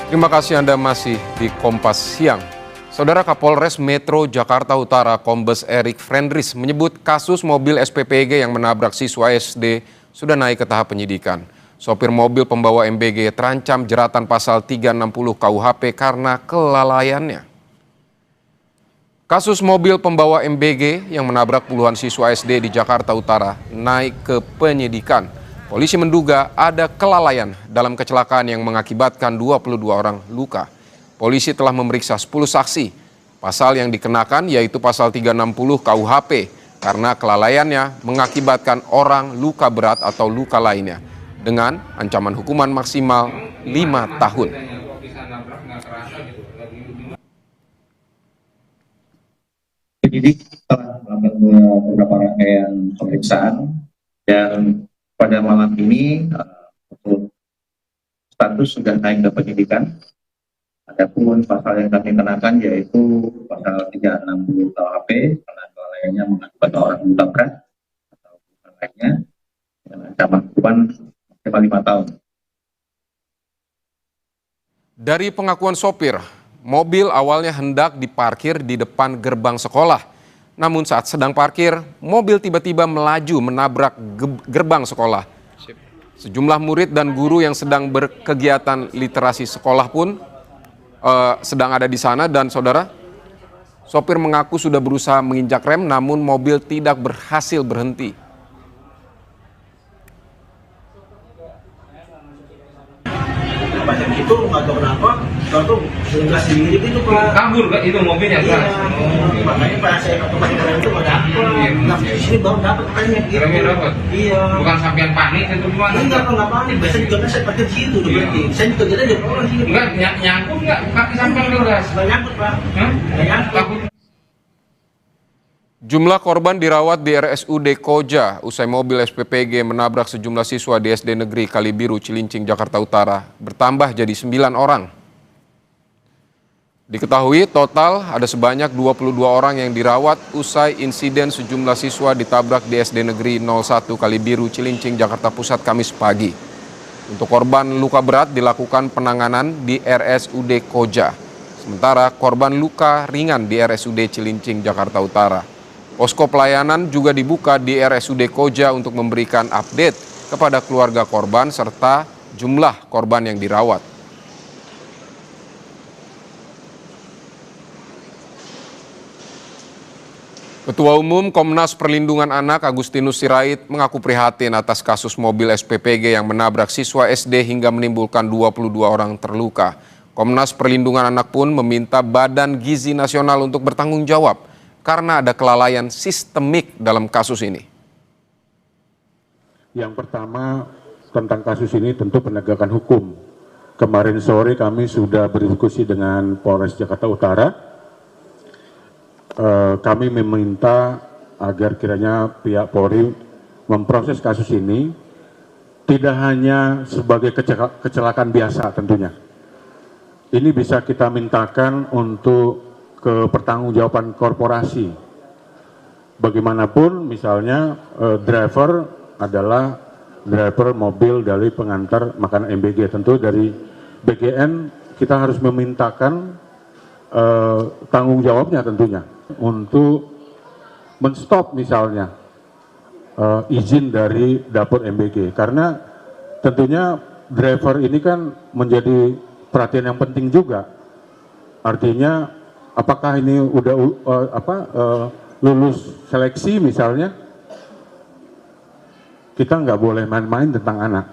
Terima kasih Anda masih di Kompas Siang. Saudara Kapolres Metro Jakarta Utara Kombes Erik Frendris menyebut kasus mobil SPPG yang menabrak siswa SD sudah naik ke tahap penyidikan. Sopir mobil pembawa MBG terancam jeratan pasal 360 KUHP karena kelalaiannya. Kasus mobil pembawa MBG yang menabrak puluhan siswa SD di Jakarta Utara naik ke penyidikan. Polisi menduga ada kelalaian dalam kecelakaan yang mengakibatkan 22 orang luka. Polisi telah memeriksa 10 saksi. Pasal yang dikenakan yaitu pasal 360 KUHP karena kelalaiannya mengakibatkan orang luka berat atau luka lainnya dengan ancaman hukuman maksimal 5 tahun. Penyidik telah melakukan beberapa rangkaian pemeriksaan dan pada malam ini status sudah naik ke penyidikan. Adapun pasal yang kami kenakan yaitu pasal 360 KUHP karena kelalaiannya mengakibatkan orang luka berat atau luka lainnya dengan ancaman hukuman maksimal 5 tahun. Dari pengakuan sopir, mobil awalnya hendak diparkir di depan gerbang sekolah. Namun saat sedang parkir, mobil tiba-tiba melaju menabrak gerbang sekolah. Sejumlah murid dan guru yang sedang berkegiatan literasi sekolah pun sedang ada di sana dan saudara, sopir mengaku sudah berusaha menginjak rem namun mobil tidak berhasil berhenti. Macam itu nggak tahu kenapa kalau nggak sendiri itu Pak kabur Pak, itu mobilnya Pak. Makanya pas saya ketemu dengan itu nggak dapat. Nah di sini baru dapat remnya gitu. Remnya dapat. Iya. Bukan sampean panik itu gimana? Enggak panik. Biasanya juga kan saya pakai di situ tuh berarti. Saya juga jadi ada orang sini. Enggak nyangkut nggak kaki sampean luras? Nggak nyangkut Pak. Nggak nyangkut. Takut. Jumlah korban dirawat di RSUD Koja usai mobil SPPG menabrak sejumlah siswa di SD Negeri Kalibiru, Cilincing, Jakarta Utara bertambah jadi 9 orang. Diketahui total ada sebanyak 22 orang yang dirawat usai insiden sejumlah siswa ditabrak di SD Negeri 01 Kalibiru, Cilincing, Jakarta Pusat Kamis pagi. Untuk korban luka berat dilakukan penanganan di RSUD Koja. Sementara korban luka ringan di RSUD Cilincing, Jakarta Utara. Posko pelayanan juga dibuka di RSUD Koja untuk memberikan update kepada keluarga korban serta jumlah korban yang dirawat. Ketua Umum Komnas Perlindungan Anak Agustinus Sirait mengaku prihatin atas kasus mobil SPPG yang menabrak siswa SD hingga menimbulkan 22 orang terluka. Komnas Perlindungan Anak pun meminta Badan Gizi Nasional untuk bertanggung jawab karena ada kelalaian sistemik dalam kasus ini. Yang pertama tentang kasus ini tentu penegakan hukum. Kemarin sore kami sudah berdiskusi dengan Polres Jakarta Utara. Kami meminta agar kiranya pihak Polri memproses kasus ini tidak hanya sebagai kecelakaan biasa tentunya. Ini bisa kita mintakan untuk ke pertanggungjawaban korporasi. Bagaimanapun misalnya driver adalah driver mobil dari pengantar makanan MBG. Tentu dari BGN kita harus memintakan tanggung jawabnya tentunya untuk menstop misalnya izin dari dapur MBG. Karena tentunya driver ini kan menjadi perhatian yang penting juga. Artinya apakah ini udah lulus seleksi misalnya, kita nggak boleh main-main tentang anak.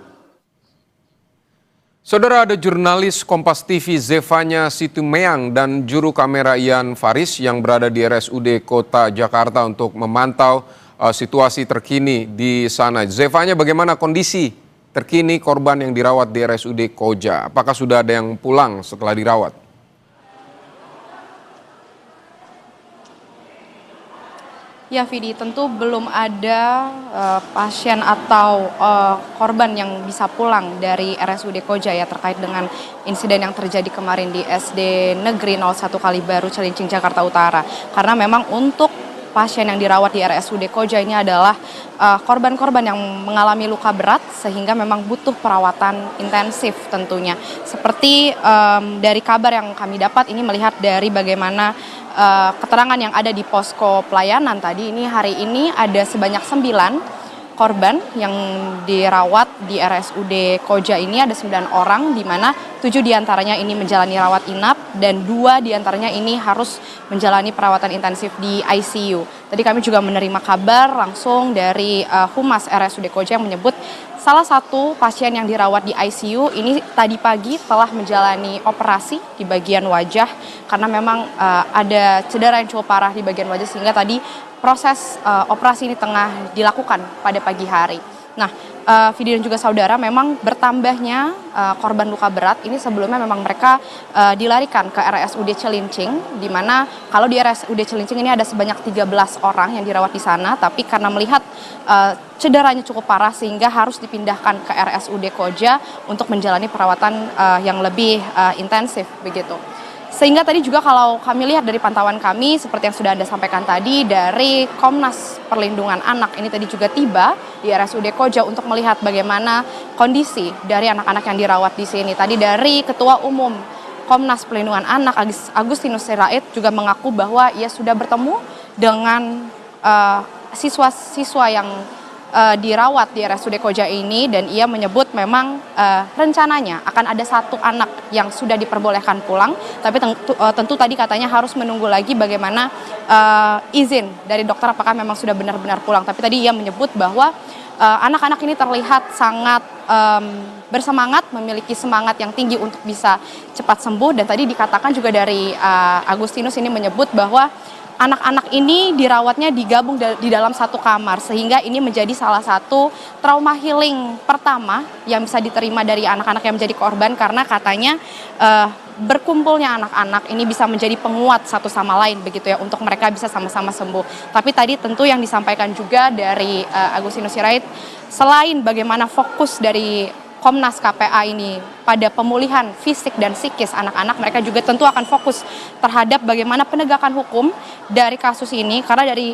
Saudara, ada jurnalis Kompas TV Zevanya Situmeang dan juru kamera Ian Faris yang berada di RSUD Kota Jakarta untuk memantau situasi terkini di sana. Zevanya, bagaimana kondisi terkini korban yang dirawat di RSUD Koja? Apakah sudah ada yang pulang setelah dirawat? Ya Vidi, tentu belum ada pasien atau korban yang bisa pulang dari RSUD Koja ya terkait dengan insiden yang terjadi kemarin di SD Negeri 01 Kalibaru, Cilincing, Jakarta Utara. Karena memang untuk pasien yang dirawat di RSUD Koja ini adalah korban-korban yang mengalami luka berat sehingga memang butuh perawatan intensif tentunya. Seperti dari kabar yang kami dapat ini melihat dari bagaimana keterangan yang ada di posko pelayanan tadi, ini hari ini ada sebanyak 9 korban yang dirawat di RSUD Koja ini, ada 9 orang, di mana 7 diantaranya ini menjalani rawat inap dan 2 diantaranya ini harus menjalani perawatan intensif di ICU. Tadi kami juga menerima kabar langsung dari Humas RSUD Koja yang menyebut salah satu pasien yang dirawat di ICU ini tadi pagi telah menjalani operasi di bagian wajah karena memang ada cedera yang cukup parah di bagian wajah sehingga tadi proses operasi ini tengah dilakukan pada pagi hari. Nah, Vidi dan juga saudara, memang bertambahnya korban luka berat ini sebelumnya memang mereka dilarikan ke RSUD Cilincing, di mana kalau di RSUD Cilincing ini ada sebanyak 13 orang yang dirawat di sana, tapi karena melihat cederanya cukup parah sehingga harus dipindahkan ke RSUD Koja untuk menjalani perawatan yang lebih intensif begitu. Sehingga tadi juga kalau kami lihat dari pantauan kami, seperti yang sudah Anda sampaikan tadi, dari Komnas Perlindungan Anak ini tadi juga tiba di RSUD Koja untuk melihat bagaimana kondisi dari anak-anak yang dirawat di sini. Tadi dari Ketua Umum Komnas Perlindungan Anak, Agustinus Sirait, juga mengaku bahwa ia sudah bertemu dengan siswa-siswa yang dirawat di RSUD Koja ini, dan ia menyebut memang rencananya akan ada 1 anak yang sudah diperbolehkan pulang, tapi tentu tadi katanya harus menunggu lagi bagaimana izin dari dokter apakah memang sudah benar-benar pulang. Tapi tadi ia menyebut bahwa anak-anak ini terlihat sangat bersemangat, memiliki semangat yang tinggi untuk bisa cepat sembuh, dan tadi dikatakan juga dari Agustinus ini menyebut bahwa anak-anak ini dirawatnya digabung di dalam satu kamar, sehingga ini menjadi salah satu trauma healing pertama yang bisa diterima dari anak-anak yang menjadi korban, karena katanya berkumpulnya anak-anak ini bisa menjadi penguat satu sama lain begitu ya, untuk mereka bisa sama-sama sembuh. Tapi tadi tentu yang disampaikan juga dari Agustinus Sirait, selain bagaimana fokus dari Komnas KPA ini pada pemulihan fisik dan psikis anak-anak, mereka juga tentu akan fokus terhadap bagaimana penegakan hukum dari kasus ini, karena dari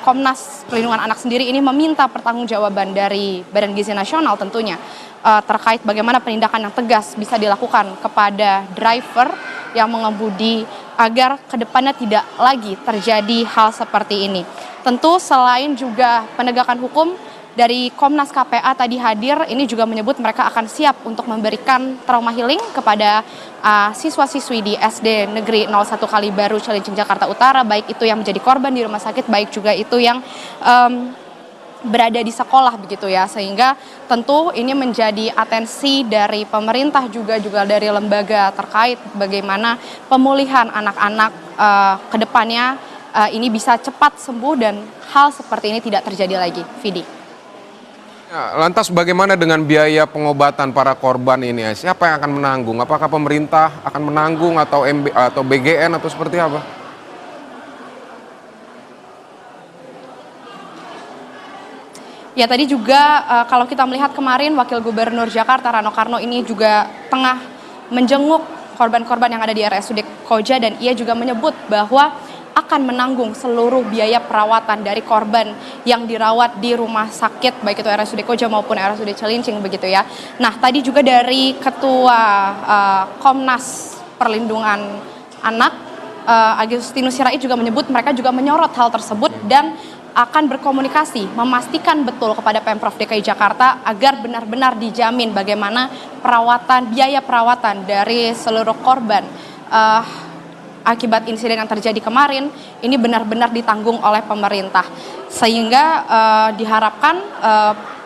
Komnas Perlindungan Anak sendiri ini meminta pertanggungjawaban dari Badan Gizi Nasional tentunya terkait bagaimana penindakan yang tegas bisa dilakukan kepada driver yang mengemudi agar kedepannya tidak lagi terjadi hal seperti ini. Tentu selain juga penegakan hukum, dari Komnas KPA tadi hadir, ini juga menyebut mereka akan siap untuk memberikan trauma healing kepada siswa-siswi di SD Negeri 01 Kalibaru, Cilincing, Jakarta Utara, baik itu yang menjadi korban di rumah sakit, baik juga itu yang berada di sekolah begitu ya. Sehingga tentu ini menjadi atensi dari pemerintah juga dari lembaga terkait bagaimana pemulihan anak-anak ke depannya ini bisa cepat sembuh dan hal seperti ini tidak terjadi lagi. Vidi. Ya, lantas bagaimana dengan biaya pengobatan para korban ini? Siapa yang akan menanggung? Apakah pemerintah akan menanggung atau BGN atau seperti apa? Ya, tadi juga kalau kita melihat kemarin Wakil Gubernur Jakarta Rano Karno ini juga tengah menjenguk korban-korban yang ada di RSUD Koja, dan ia juga menyebut bahwa akan menanggung seluruh biaya perawatan dari korban yang dirawat di rumah sakit, baik itu RSUD Koja maupun RSUD Cilincing begitu ya. Nah, tadi juga dari Ketua Komnas Perlindungan Anak, Agustinus Sirait juga menyebut mereka juga menyorot hal tersebut dan akan berkomunikasi memastikan betul kepada Pemprov DKI Jakarta agar benar-benar dijamin bagaimana biaya perawatan dari seluruh korban akibat insiden yang terjadi kemarin ini benar-benar ditanggung oleh pemerintah, sehingga diharapkan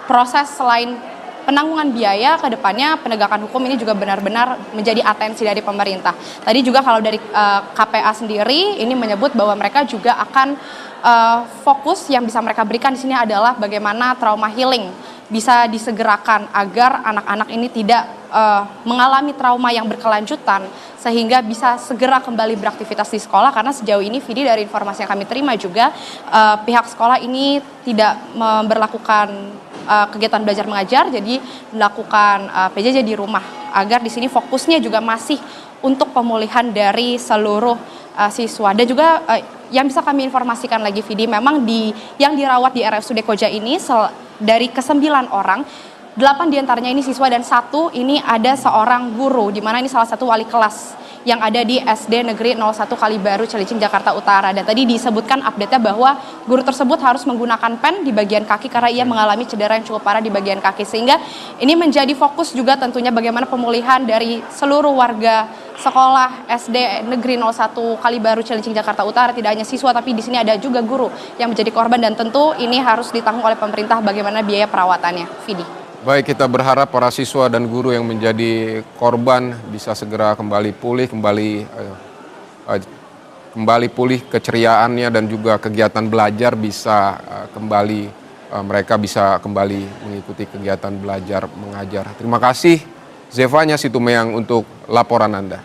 proses selain penanggungan biaya ke depannya, penegakan hukum ini juga benar-benar menjadi atensi dari pemerintah. Tadi juga kalau dari KPA sendiri ini menyebut bahwa mereka juga akan fokus yang bisa mereka berikan di sini adalah bagaimana trauma healing bisa disegerakan agar anak-anak ini tidak mengalami trauma yang berkelanjutan sehingga bisa segera kembali beraktivitas di sekolah, karena sejauh ini Vidi dari informasi yang kami terima juga pihak sekolah ini tidak memberlakukan kegiatan belajar mengajar, jadi melakukan PJJ di rumah agar di sini fokusnya juga masih untuk pemulihan dari seluruh siswa. Dan juga yang bisa kami informasikan lagi, Vidi, memang yang dirawat di RSUD Koja ini dari ke-9 orang, 8 diantaranya ini siswa dan 1 ini ada seorang guru, di mana ini salah satu wali kelas yang ada di SD Negeri 01 Kalibaru, Cilincing, Jakarta Utara. Dan tadi disebutkan update-nya bahwa guru tersebut harus menggunakan pen di bagian kaki karena ia mengalami cedera yang cukup parah di bagian kaki. Sehingga ini menjadi fokus juga tentunya bagaimana pemulihan dari seluruh warga sekolah SD Negeri 01 Kalibaru, Cilincing, Jakarta Utara. Tidak hanya siswa, tapi di sini ada juga guru yang menjadi korban, dan tentu ini harus ditanggung oleh pemerintah bagaimana biaya perawatannya. Vidi. Baik, kita berharap para siswa dan guru yang menjadi korban bisa segera kembali pulih, kembali pulih keceriaannya, dan juga kegiatan belajar bisa mereka bisa kembali mengikuti kegiatan belajar mengajar. Terima kasih Zevanya Situmeang untuk laporan Anda.